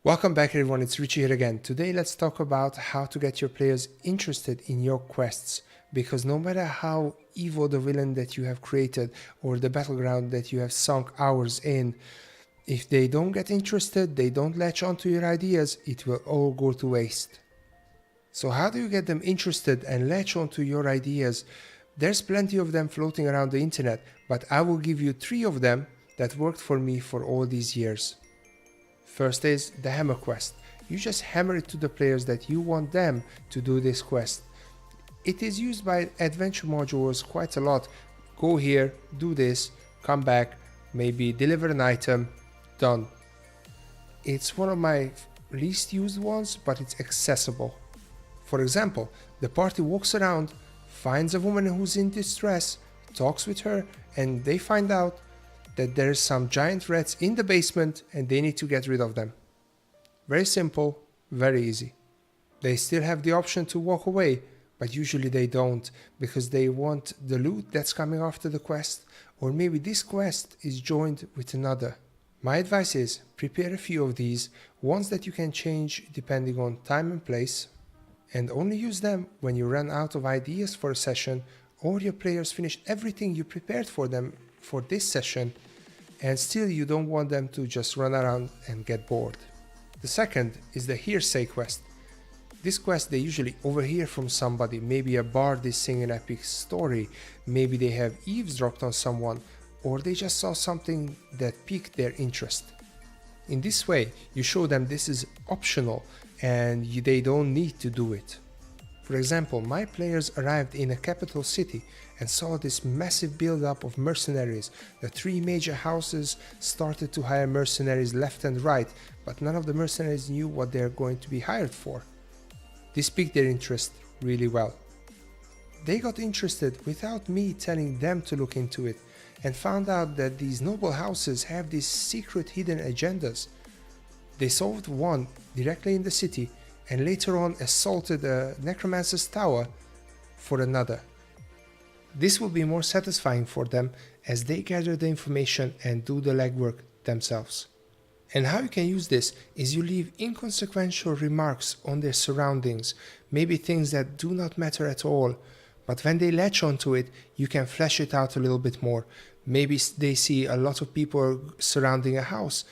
Welcome back everyone, it's Richie here again. Today let's talk about how to get your players interested in your quests, because no matter how evil the villain that you have created or the battleground that you have sunk hours in, if they don't get interested, they don't latch onto your ideas, it will all go to waste. So how do you get them interested and latch onto your ideas? There's plenty of them floating around the internet, but I will give you 3 of them that worked for me for all these years. First is the hammer quest. You just hammer it to the players that you want them to do this quest. It is used by adventure modules quite a lot. Go here, do this, come back, maybe deliver an item, done. It's one of my least used ones, but it's accessible. For example, the party walks around, finds a woman who's in distress, talks with her, and they find out that there's some giant rats in the basement and they need to get rid of them. Very simple, very easy. They still have the option to walk away, but usually they don't, because they want the loot that's coming after the quest, or maybe this quest is joined with another. My advice is prepare a few of these, ones that you can change depending on time and place, and only use them when you run out of ideas for a session or your players finished everything you prepared for them for this session, and still you don't want them to just run around and get bored. The second is the hearsay quest. This quest they usually overhear from somebody, maybe a bard is singing an epic story, maybe they have eavesdropped on someone, or they just saw something that piqued their interest. In this way, you show them this is optional and they don't need to do it. For example, my players arrived in a capital city and saw this massive build-up of mercenaries. The 3 major houses started to hire mercenaries left and right, but none of the mercenaries knew what they're going to be hired for. This piqued their interest really well. They got interested without me telling them to look into it, and found out that these noble houses have these secret hidden agendas. They solved one directly in the city, and later on assaulted a necromancer's tower for another. This will be more satisfying for them as they gather the information and do the legwork themselves. And how you can use this is you leave inconsequential remarks on their surroundings, maybe things that do not matter at all, but when they latch onto it, you can flesh it out a little bit more. Maybe they see a lot of people surrounding a house,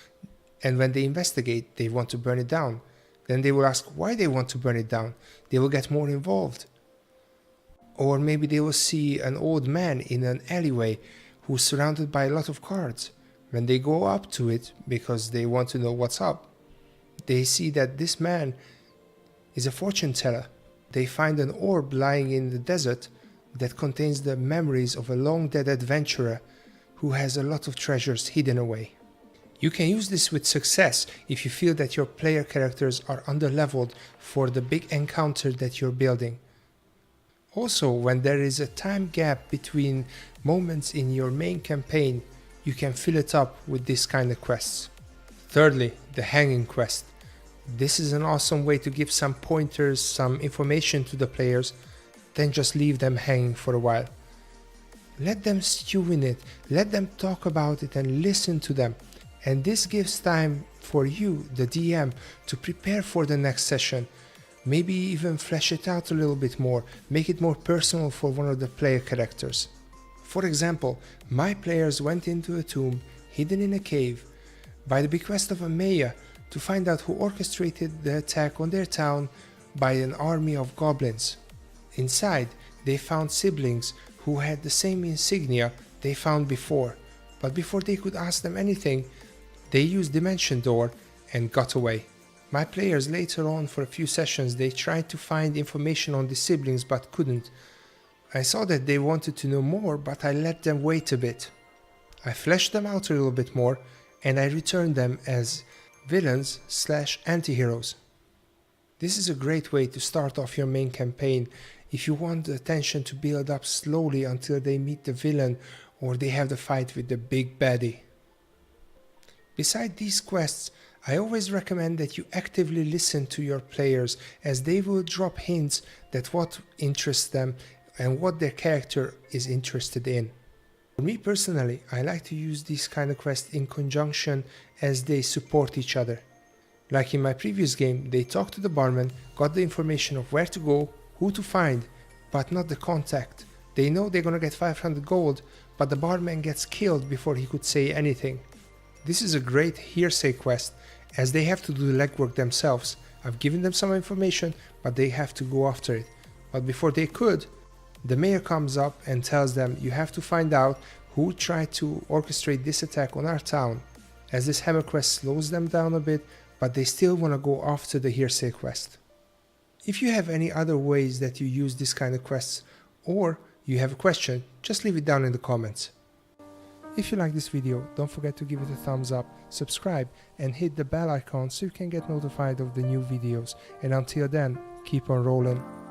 and when they investigate, they want to burn it down. Then they will ask why they want to burn it down. They will get more involved. Or maybe they will see an old man in an alleyway who's surrounded by a lot of cards. When they go up to it, because they want to know what's up, they see that this man is a fortune teller. They find an orb lying in the desert that contains the memories of a long dead adventurer who has a lot of treasures hidden away. You can use this with success if you feel that your player characters are underleveled for the big encounter that you're building. Also, when there is a time gap between moments in your main campaign, you can fill it up with this kind of quests. Thirdly, the hanging quest. This is an awesome way to give some pointers, some information to the players, then just leave them hanging for a while. Let them stew in it, let them talk about it and listen to them. And this gives time for you, the DM, to prepare for the next session. Maybe even flesh it out a little bit more, make it more personal for one of the player characters. For example, my players went into a tomb hidden in a cave by the bequest of a mayor to find out who orchestrated the attack on their town by an army of goblins. Inside, they found siblings who had the same insignia they found before, but before they could ask them anything, they used Dimension Door and got away. My players later on for a few sessions they tried to find information on the siblings but couldn't. I saw that they wanted to know more, but I let them wait a bit. I fleshed them out a little bit more and I returned them as villains/anti-heroes. This is a great way to start off your main campaign if you want the tension to build up slowly until they meet the villain or they have the fight with the big baddie. Beside these quests, I always recommend that you actively listen to your players, as they will drop hints that what interests them and what their character is interested in. For me personally, I like to use these kind of quests in conjunction as they support each other. Like in my previous game, they talked to the barman, got the information of where to go, who to find, but not the contact. They know they're gonna get 500 gold, but the barman gets killed before he could say anything. This is a great hearsay quest, as they have to do the legwork themselves. I've given them some information, but they have to go after it. But before they could, the mayor comes up and tells them you have to find out who tried to orchestrate this attack on our town, as this hammer quest slows them down a bit, but they still want to go after the hearsay quest. If you have any other ways that you use this kind of quests, or you have a question, just leave it down in the comments. If you like this video, don't forget to give it a thumbs up, subscribe, and hit the bell icon so you can get notified of the new videos. And until then, keep on rolling.